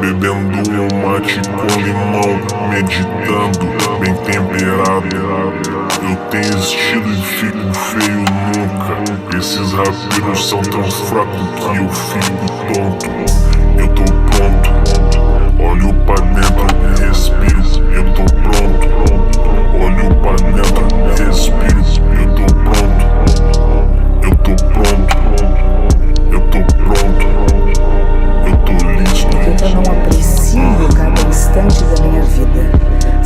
bebendo um mate com limão, meditando, bem temperado. Eu tenho estilo e fico feio nunca. Esses raperos são tão fracos que eu fico tonto. Eu tô pronto, olho pra dentro e respiro. Eu tô pronto, olho pra dentro e respiro. Eu tô pronto, eu tô pronto, eu tô pronto, eu tô listo. Por que eu não aprecio cada instante da minha vida,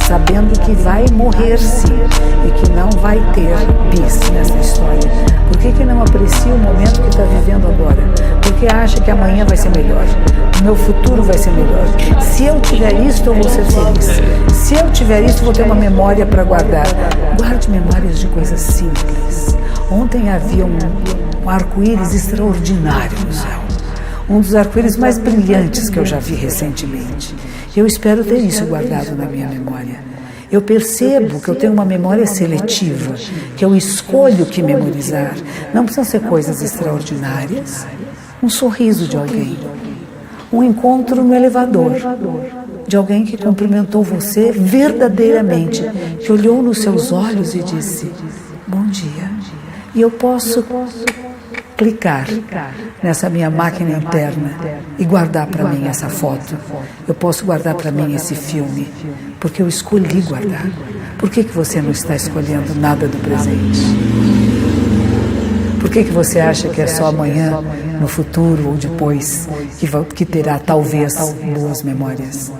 sabendo que vai morrer sim e que não vai ter bis nessa história? Por que não aprecia o momento que está vivendo agora? Porque acha que amanhã vai ser melhor, o meu futuro vai ser melhor. Se eu tiver isso, eu vou ser feliz. Se eu tiver isso, eu vou ter uma memória para guardar. Guarde memórias de coisas simples. Ontem havia um arco-íris extraordinário no céu. Um dos arco-íris mais brilhantes que eu já vi recentemente. Eu espero ter isso guardado na minha memória. Eu percebo que eu tenho uma memória seletiva, que eu escolho o que memorizar. Não precisam ser coisas extraordinárias. Um sorriso de alguém, um encontro no elevador, de alguém que cumprimentou você verdadeiramente, que olhou nos seus olhos e disse, bom dia. E eu posso clicar nessa minha máquina interna e guardar para mim essa foto. Eu posso guardar para mim esse filme, porque eu escolhi guardar. Por que você não está escolhendo nada do presente? Por que você acha que é só amanhã, no futuro ou depois, que terá talvez boas memórias?